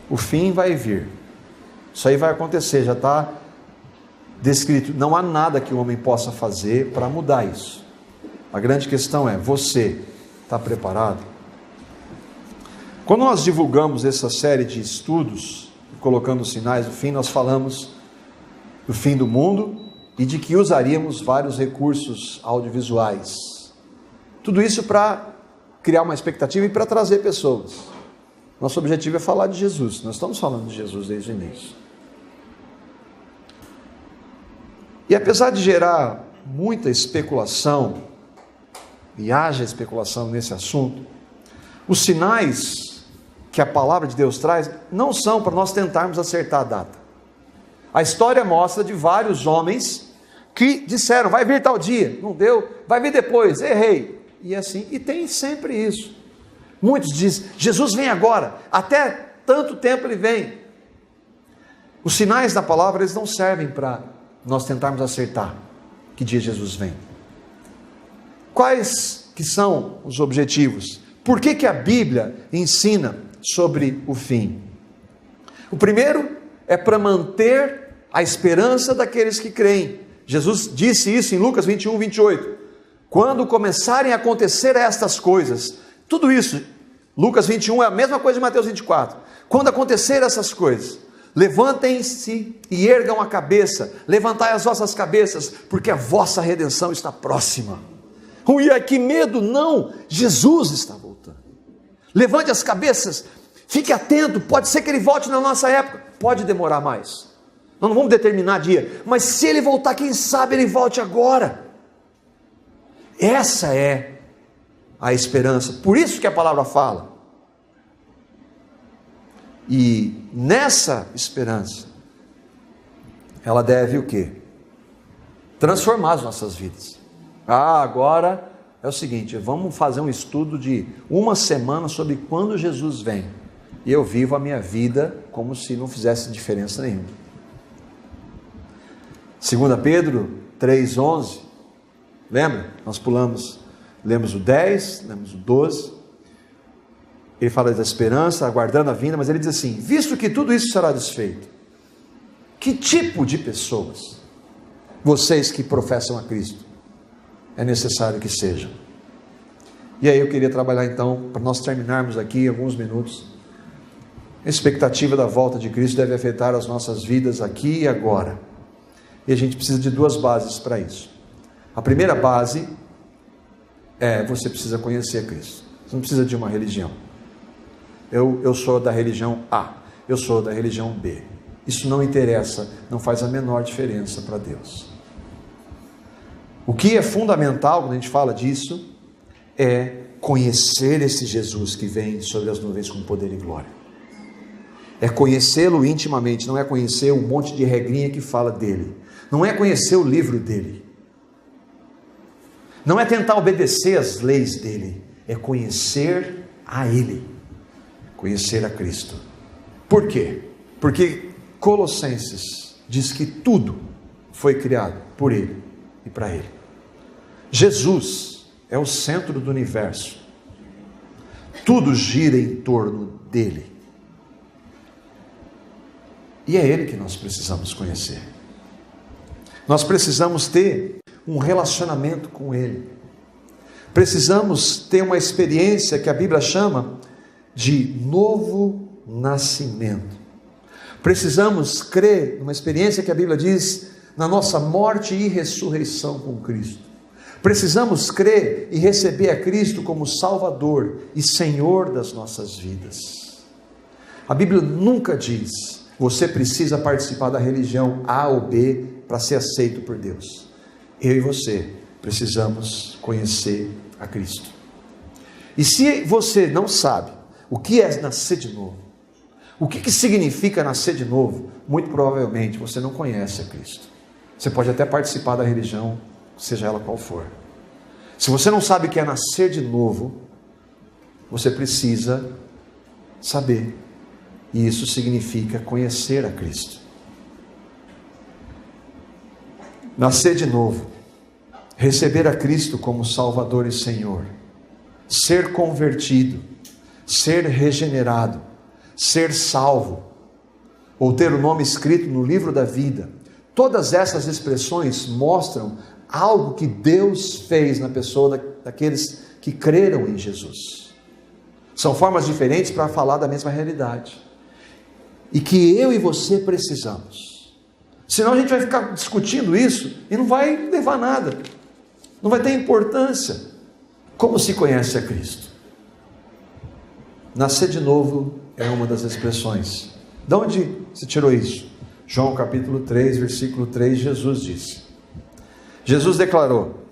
O fim vai vir. Isso aí vai acontecer, já está descrito. Não há nada que o homem possa fazer para mudar isso. A grande questão é, você está preparado? Quando nós divulgamos essa série de estudos, colocando os sinais do fim, nós falamos do fim do mundo e de que usaríamos vários recursos audiovisuais. Tudo isso para criar uma expectativa e para trazer pessoas. Nosso objetivo é falar de Jesus. Nós estamos falando de Jesus desde o início. E apesar de gerar muita especulação, e haja especulação nesse assunto, os sinais que a palavra de Deus traz não são para nós tentarmos acertar a data. A história mostra de vários homens que disseram, vai vir tal dia, não deu, vai vir depois, errei, e assim, e tem sempre isso. Muitos dizem, Jesus vem agora, até tanto tempo ele vem. Os sinais da palavra, eles não servem para nós tentarmos acertar que dia Jesus vem. Quais que são os objetivos? Por que a Bíblia ensina sobre o fim? O primeiro é para manter a esperança daqueles que creem. Jesus disse isso em Lucas 21, 28. Quando começarem a acontecer estas coisas, tudo isso, Lucas 21 é a mesma coisa de Mateus 24. Quando acontecer essas coisas, levantem-se e ergam a cabeça, levantai as vossas cabeças, porque a vossa redenção está próxima. E que medo, não, Jesus está voltando. Levante as cabeças, fique atento, pode ser que ele volte na nossa época, pode demorar mais. Nós não vamos determinar dia, mas se ele voltar, quem sabe ele volte agora. Essa é a esperança, por isso que a palavra fala. E nessa esperança, ela deve o quê? Transformar as nossas vidas. Agora é o seguinte, vamos fazer um estudo de uma semana sobre quando Jesus vem. E eu vivo a minha vida como se não fizesse diferença nenhuma. 2 Pedro 3,11, lembra? Nós lemos o 10, lemos o 12. Ele fala da esperança, aguardando a vinda, mas ele diz assim, visto que tudo isso será desfeito, que tipo de pessoas, vocês que professam a Cristo, é necessário que sejam? E aí eu queria trabalhar então, para nós terminarmos aqui em alguns minutos, a expectativa da volta de Cristo deve afetar as nossas vidas aqui e agora. E a gente precisa de duas bases para isso. A primeira base é, você precisa conhecer Cristo. Você não precisa de uma religião. Eu sou da religião A, eu sou da religião B. Isso não interessa, não faz a menor diferença para Deus. O que é fundamental quando a gente fala disso é conhecer esse Jesus que vem sobre as nuvens com poder e glória. É conhecê-lo intimamente, não é conhecer um monte de regrinha que fala dele. Não é conhecer o livro dele. Não é tentar obedecer às leis dele. É conhecer a ele. Conhecer a Cristo. Por quê? Porque Colossenses diz que tudo foi criado por ele e para ele. Jesus é o centro do universo. Tudo gira em torno dele. E é ele que nós precisamos conhecer. Nós precisamos ter um relacionamento com ele. Precisamos ter uma experiência que a Bíblia chama de novo nascimento. Precisamos crer numa experiência que a Bíblia diz na nossa morte e ressurreição com Cristo. Precisamos crer e receber a Cristo como Salvador e Senhor das nossas vidas. A Bíblia nunca diz, você precisa participar da religião A ou B para ser aceito por Deus. Eu e você precisamos conhecer a Cristo. E se você não sabe o que é nascer de novo, o que significa nascer de novo, muito provavelmente você não conhece a Cristo. Você pode até participar da religião, seja ela qual for. Se você não sabe o que é nascer de novo, você precisa saber. E isso significa conhecer a Cristo. Nascer de novo, receber a Cristo como Salvador e Senhor, ser convertido, ser regenerado, ser salvo, ou ter o nome escrito no livro da vida. Todas essas expressões mostram algo que Deus fez na pessoa daqueles que creram em Jesus. São formas diferentes para falar da mesma realidade. E que eu e você precisamos. Senão a gente vai ficar discutindo isso e não vai levar a nada. Não vai ter importância. Como se conhece a Cristo? Nascer de novo é uma das expressões. De onde se tirou isso? João capítulo 3, versículo 3, Jesus declarou: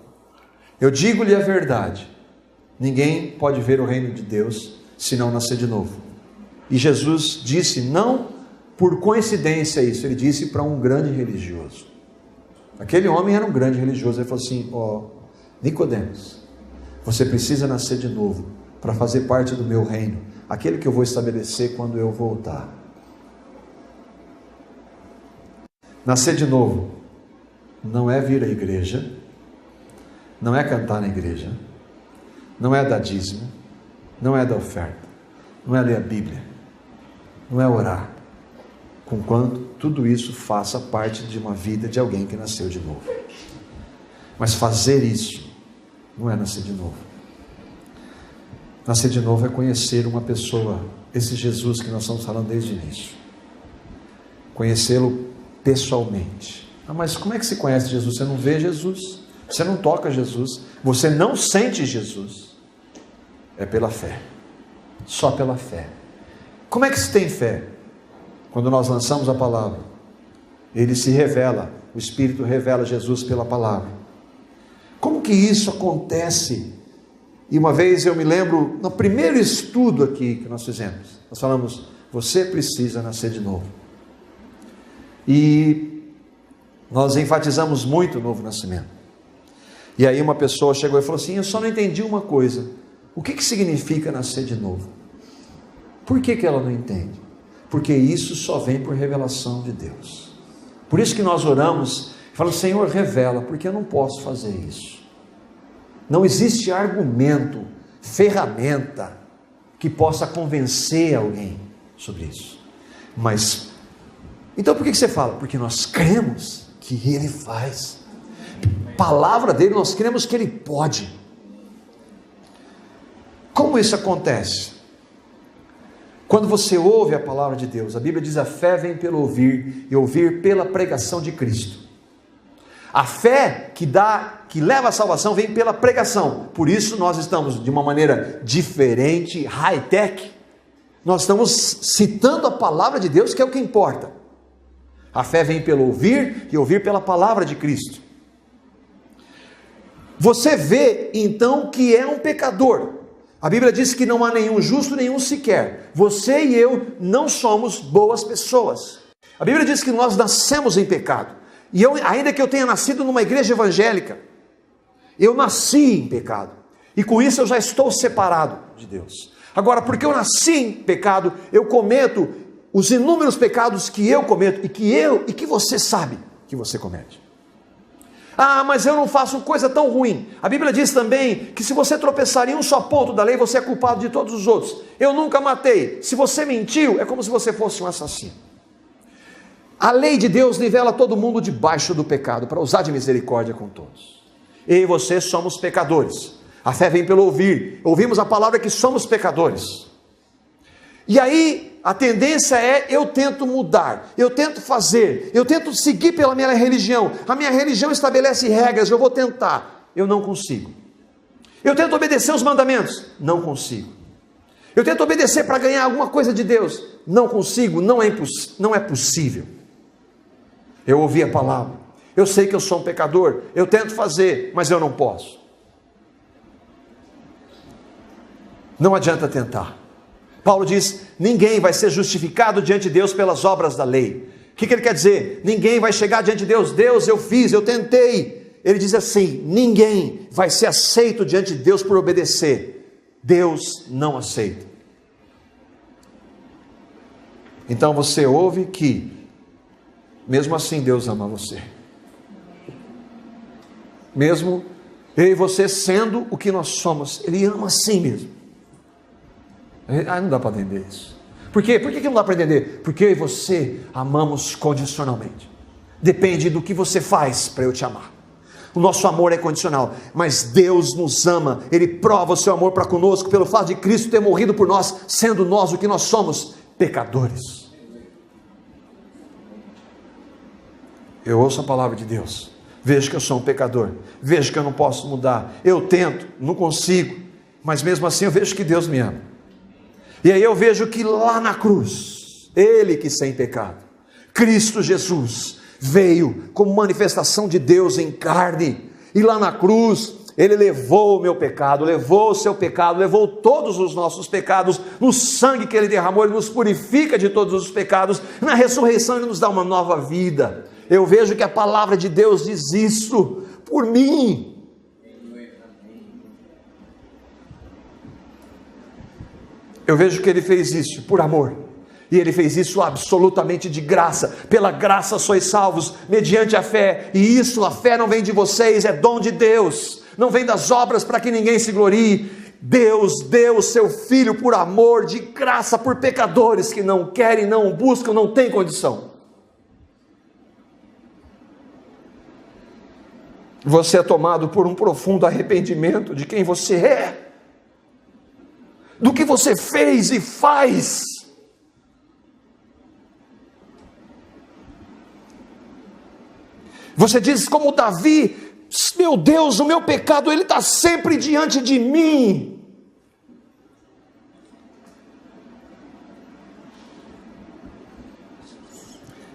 eu digo-lhe a verdade, ninguém pode ver o reino de Deus se não nascer de novo. E Jesus disse, não por coincidência isso, ele disse para um grande religioso. Aquele homem era um grande religioso, ele falou assim: Nicodemos, você precisa nascer de novo para fazer parte do meu reino, aquele que eu vou estabelecer quando eu voltar. Nascer de novo não é vir à igreja, não é cantar na igreja, não é dar dízimo, não é dar oferta, não é ler a Bíblia, não é orar, conquanto tudo isso faça parte de uma vida de alguém que nasceu de novo. Mas fazer isso não é nascer de novo. Nascer de novo é conhecer uma pessoa, esse Jesus que nós estamos falando desde o início, conhecê-lo pessoalmente. Mas como é que se conhece Jesus? Você não vê Jesus, você não toca Jesus, você não sente Jesus. É pela fé, só pela fé. Como é que se tem fé? Quando nós lançamos a palavra, ele se revela, o Espírito revela Jesus pela palavra. Como que isso acontece? E uma vez eu me lembro, no primeiro estudo aqui que nós fizemos, nós falamos, você precisa nascer de novo. E nós enfatizamos muito o novo nascimento. E aí uma pessoa chegou e falou assim, eu só não entendi uma coisa, o que significa nascer de novo? Por que ela não entende? Porque isso só vem por revelação de Deus. Por isso que nós oramos, falamos, Senhor, revela, porque eu não posso fazer isso. Não existe argumento, ferramenta que possa convencer alguém sobre isso. Mas, então por que você fala? Porque nós cremos que Ele faz. Palavra dele, nós cremos que Ele pode. Como isso acontece? Quando você ouve a palavra de Deus, a Bíblia diz, a fé vem pelo ouvir, e ouvir pela pregação de Cristo. A fé que leva à salvação vem pela pregação. Por isso nós estamos de uma maneira diferente, high-tech. Nós estamos citando a palavra de Deus, que é o que importa. A fé vem pelo ouvir e ouvir pela palavra de Cristo. Você vê então que é um pecador. A Bíblia diz que não há nenhum justo, nenhum sequer. Você e eu não somos boas pessoas. A Bíblia diz que nós nascemos em pecado. E eu, ainda que eu tenha nascido numa igreja evangélica, eu nasci em pecado. E com isso eu já estou separado de Deus. Agora, porque eu nasci em pecado, eu cometo os inúmeros pecados que eu cometo e que você sabe que você comete. Ah, mas eu não faço coisa tão ruim. A Bíblia diz também que se você tropeçar em um só ponto da lei, você é culpado de todos os outros. Eu nunca matei. Se você mentiu, é como se você fosse um assassino. A lei de Deus nivela todo mundo debaixo do pecado, para usar de misericórdia com todos. Eu e você somos pecadores. A fé vem pelo ouvir. Ouvimos a palavra que somos pecadores. E aí, a tendência é, eu tento mudar, eu tento fazer, eu tento seguir pela minha religião. A minha religião estabelece regras, eu vou tentar. Eu não consigo. Eu tento obedecer os mandamentos. Não consigo. Eu tento obedecer para ganhar alguma coisa de Deus. Não consigo, não é possível. Eu ouvi a palavra, eu sei que eu sou um pecador, eu tento fazer, mas eu não posso. Não adianta tentar. Paulo diz, ninguém vai ser justificado diante de Deus pelas obras da lei. O que ele quer dizer? Ninguém vai chegar diante de Deus, Deus, eu fiz, eu tentei. Ele diz assim, ninguém vai ser aceito diante de Deus por obedecer. Deus não aceita. Então você ouve que, mesmo assim Deus ama você. Mesmo eu e você sendo o que nós somos, Ele ama assim mesmo. Não dá para entender isso. Por quê? Por que não dá para entender? Porque eu e você amamos condicionalmente. Depende do que você faz para eu te amar. O nosso amor é condicional, mas Deus nos ama, Ele prova o seu amor para conosco, pelo fato de Cristo ter morrido por nós, sendo nós o que nós somos, pecadores. Eu ouço a palavra de Deus, vejo que eu sou um pecador, vejo que eu não posso mudar, eu tento, não consigo, mas mesmo assim eu vejo que Deus me ama. E aí eu vejo que lá na cruz, Ele que sem pecado, Cristo Jesus, veio como manifestação de Deus em carne, e lá na cruz, Ele levou o meu pecado, levou o seu pecado, levou todos os nossos pecados, no sangue que Ele derramou, Ele nos purifica de todos os pecados, na ressurreição Ele nos dá uma nova vida. Eu vejo que a palavra de Deus diz isso, por mim. Eu vejo que Ele fez isso por amor, e Ele fez isso absolutamente de graça. Pela graça sois salvos, mediante a fé, e isso, a fé não vem de vocês, é dom de Deus, não vem das obras para que ninguém se glorie. Deus deu o seu Filho por amor, de graça, por pecadores que não querem, não buscam, não têm condição. Você é tomado por um profundo arrependimento de quem você é, do que você fez e faz. Você diz como Davi: meu Deus, o meu pecado, ele está sempre diante de mim.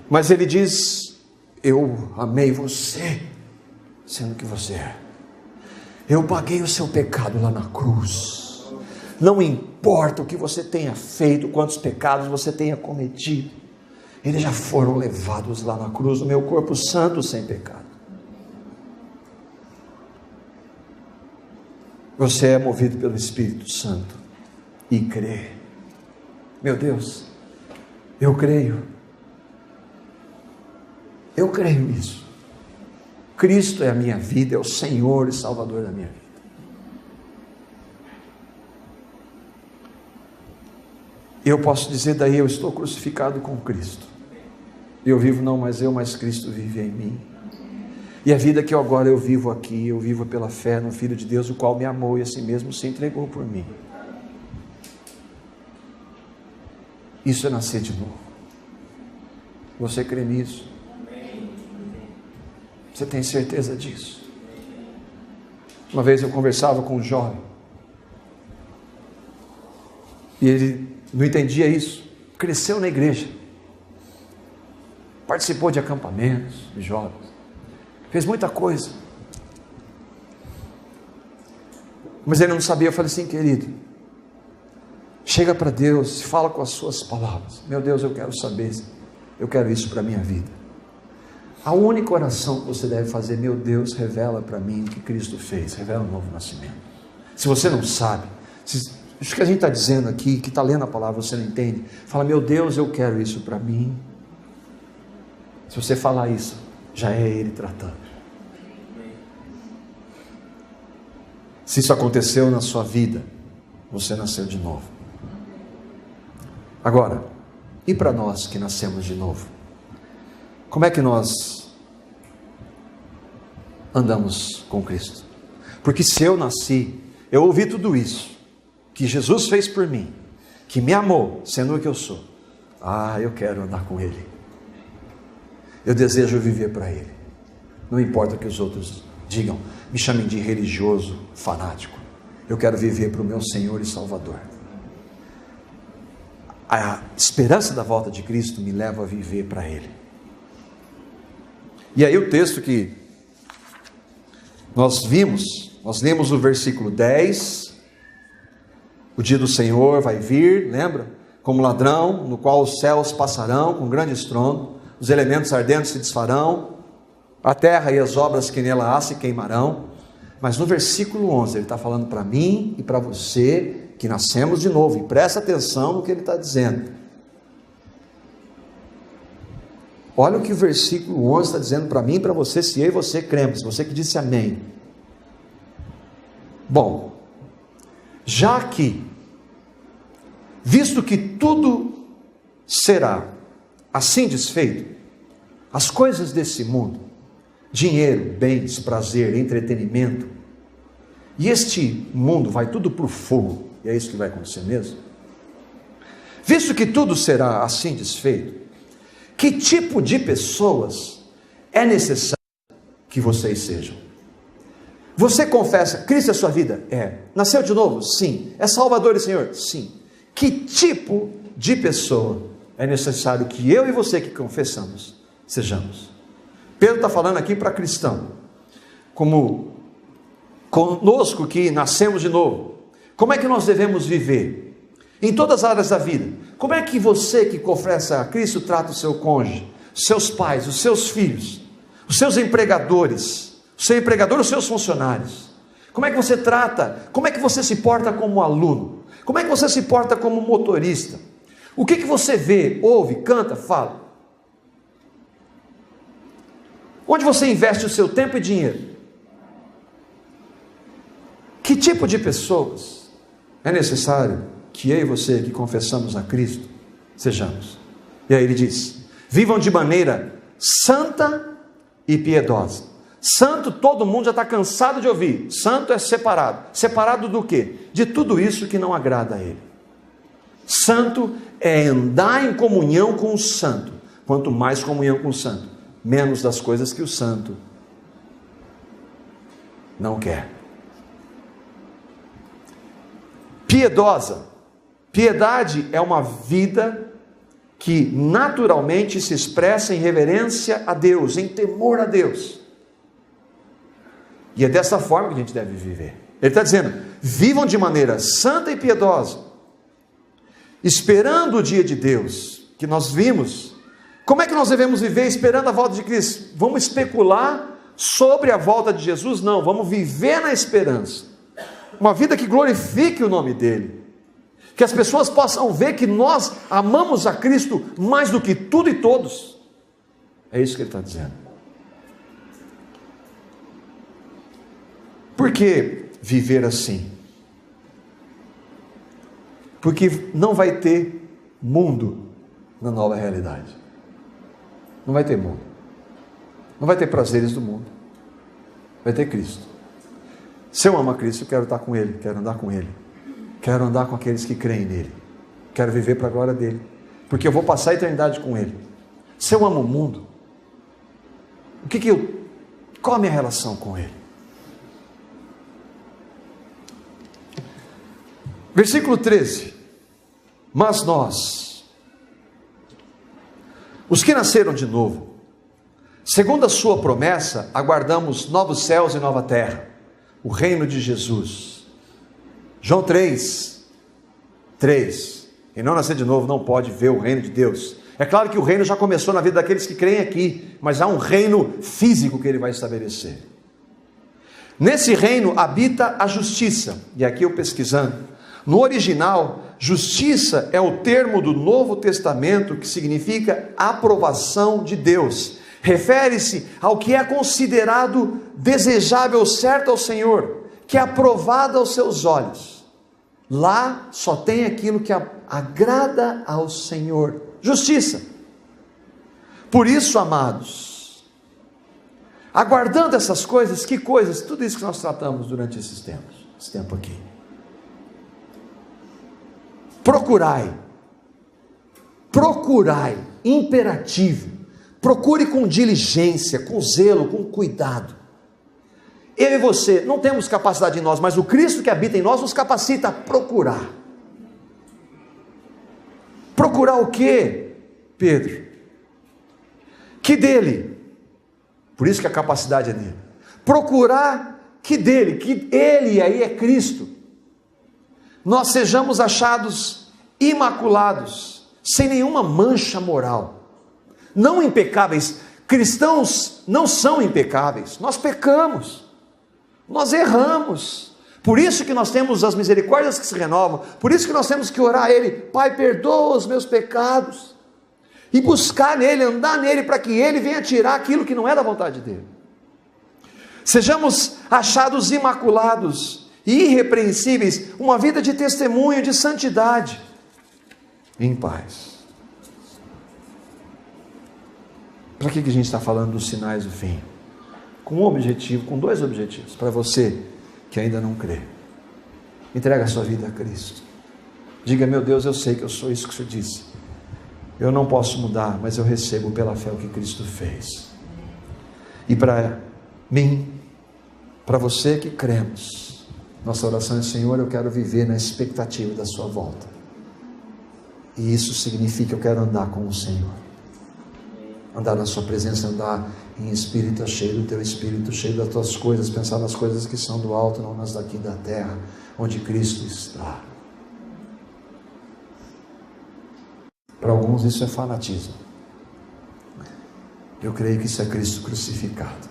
Mas ele diz: eu amei você, sendo que você é. Eu paguei o seu pecado lá na cruz. Não importa o que você tenha feito, quantos pecados você tenha cometido, eles já foram levados lá na cruz, no meu corpo santo, sem pecado. Você é movido pelo Espírito Santo e crê. Meu Deus, eu creio nisso. Cristo é a minha vida, é o Senhor e Salvador da minha vida. Eu posso dizer daí: eu estou crucificado com Cristo. Eu vivo não mais eu, mas Cristo vive em mim. E a vida que agora eu vivo aqui, eu vivo pela fé no Filho de Deus, o qual me amou e assim mesmo se entregou por mim. Isso é nascer de novo. Você crê nisso? Você tem certeza disso? Uma vez eu conversava com um jovem, e ele não entendia isso. Cresceu na igreja, participou de acampamentos de jovens, fez muita coisa, mas ele não sabia. Eu falei assim: querido, chega para Deus, fala com as suas palavras. Meu Deus, eu quero saber, eu quero isso para a minha vida. A única oração que você deve fazer: meu Deus, revela para mim o que Cristo fez, revela um novo nascimento. Se você não sabe, isso que a gente está dizendo aqui, que está lendo a palavra, você não entende, fala: meu Deus, eu quero isso para mim. Se você falar isso, já é Ele tratando. Se isso aconteceu na sua vida, você nasceu de novo. Agora, e para nós que nascemos de novo? Como é que nós andamos com Cristo? Porque se eu nasci, eu ouvi tudo isso, que Jesus fez por mim, que me amou, sendo o que eu sou. Eu quero andar com Ele. Eu desejo viver para Ele. Não importa o que os outros digam, me chamem de religioso, fanático. Eu quero viver para o meu Senhor e Salvador. A esperança da volta de Cristo me leva a viver para Ele. E aí o texto que nós lemos o versículo 10, o dia do Senhor vai vir, lembra? Como ladrão, no qual os céus passarão com grande estrondo, os elementos ardentes se desfarão, a terra e as obras que nela há se queimarão. Mas no versículo 11, ele está falando para mim e para você, que nascemos de novo, e presta atenção no que ele está dizendo. Olha o que o versículo 11 está dizendo para mim e para você, se eu e você cremos, você que disse amém. Bom, já que, visto que tudo será assim desfeito, as coisas desse mundo, dinheiro, bens, prazer, entretenimento, e este mundo vai tudo para o fogo, e é isso que vai acontecer mesmo. Visto que tudo será assim desfeito, que tipo de pessoas é necessário que vocês sejam? Você confessa, Cristo é a sua vida? É. Nasceu de novo? Sim. É Salvador e Senhor? Sim. Que tipo de pessoa é necessário que eu e você que confessamos sejamos? Pedro está falando aqui para cristão, como conosco que nascemos de novo. Como é que nós devemos viver? Em todas as áreas da vida. Como é que você que confessa a Cristo trata o seu cônjuge, os seus pais, os seus filhos, os seus empregadores, o seu empregador, os seus funcionários? Como é que você trata? Como é que você se porta como aluno? Como é que você se porta como motorista? O que você vê, ouve, canta, fala? Onde você investe o seu tempo e dinheiro? Que tipo de pessoas é necessário que eu e você que confessamos a Cristo sejamos? E aí ele diz: vivam de maneira santa e piedosa. Santo, todo mundo já está cansado de ouvir. Santo é separado. Separado do quê? De tudo isso que não agrada a ele. Santo é andar em comunhão com o santo. Quanto mais comunhão com o santo, menos das coisas que o santo não quer. Piedosa. Piedade é uma vida que naturalmente se expressa em reverência a Deus, em temor a Deus. E é dessa forma que a gente deve viver. Ele está dizendo: vivam de maneira santa e piedosa, esperando o dia de Deus, que nós vimos. Como é que nós devemos viver esperando a volta de Cristo? Vamos especular sobre a volta de Jesus? Não, vamos viver na esperança. Uma vida que glorifique o nome dele. Que as pessoas possam ver que nós amamos a Cristo mais do que tudo e todos. É isso que ele está dizendo. Por que viver assim? Porque não vai ter mundo na nova realidade. Não vai ter mundo. Não vai ter prazeres do mundo. Vai ter Cristo. Se eu amo a Cristo, eu quero estar com Ele, quero andar com Ele. Quero andar com aqueles que creem nele. Quero viver para a glória dele. Porque eu vou passar a eternidade com Ele. Se eu amo o mundo, qual a minha relação com Ele? Versículo 13. Mas nós, os que nasceram de novo, segundo a sua promessa, aguardamos novos céus e nova terra, o reino de Jesus. João 3. Quem não nascer de novo não pode ver o reino de Deus. É claro que o reino já começou na vida daqueles que creem aqui, mas há um reino físico que ele vai estabelecer. Nesse reino habita a justiça. E aqui eu pesquisando, no original, justiça é o termo do Novo Testamento que significa aprovação de Deus. Refere-se ao que é considerado desejável, certo ao Senhor, que é aprovado aos seus olhos. Lá só tem aquilo que agrada ao Senhor. Justiça. Por isso, amados, aguardando essas coisas, que coisas? Tudo isso que nós tratamos durante esse tempo aqui. Procurai, imperativo, procure com diligência, com zelo, com cuidado. Eu e você não temos capacidade em nós, mas o Cristo que habita em nós nos capacita a procurar. Procurar o quê, Pedro? Que dele. Por isso que a capacidade é dele. Procurar que dele, que ele aí é Cristo. Nós sejamos achados imaculados, sem nenhuma mancha moral, não impecáveis. Cristãos não são impecáveis, nós pecamos, nós erramos, por isso que nós temos as misericórdias que se renovam, por isso que nós temos que orar a Ele: Pai, perdoa os meus pecados, e buscar nele, andar nele, para que Ele venha tirar aquilo que não é da vontade dEle. Sejamos achados imaculados, irrepreensíveis, uma vida de testemunho, de santidade, em paz. que a gente está falando dos sinais do fim? Com um objetivo, com dois objetivos, para você que ainda não crê. Entrega a sua vida a Cristo. Diga: meu Deus, eu sei que eu sou isso que o Senhor disse. Eu não posso mudar, mas eu recebo pela fé o que Cristo fez. E para mim, para você que cremos, nossa oração é: Senhor, eu quero viver na expectativa da sua volta. E isso significa: eu quero andar com o Senhor, andar na sua presença, andar em espírito, cheio do teu espírito, cheio das tuas coisas, pensar nas coisas que são do alto, não nas daqui da terra, onde Cristo está. Para alguns isso é fanatismo. Eu creio que isso é Cristo crucificado.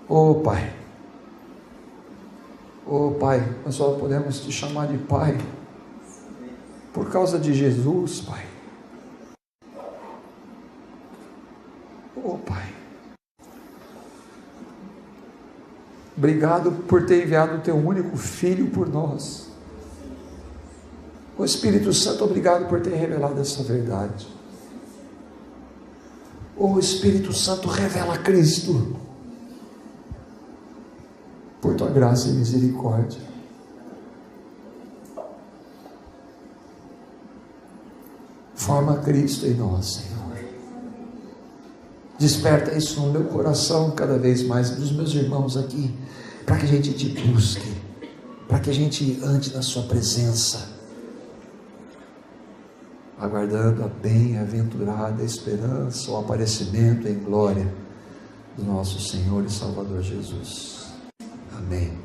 Oh Pai, nós só podemos te chamar de Pai por causa de Jesus, Pai. Oh Pai, obrigado por ter enviado o teu único Filho por nós. O Espírito Santo, obrigado por ter revelado essa verdade. O Espírito Santo, revela Cristo por tua graça e misericórdia. Forma Cristo em nós, Senhor. Desperta isso no meu coração cada vez mais, dos meus irmãos aqui, para que a gente te busque, para que a gente ande na sua presença, aguardando a bem-aventurada esperança, o aparecimento em glória do nosso Senhor e Salvador Jesus. Amém.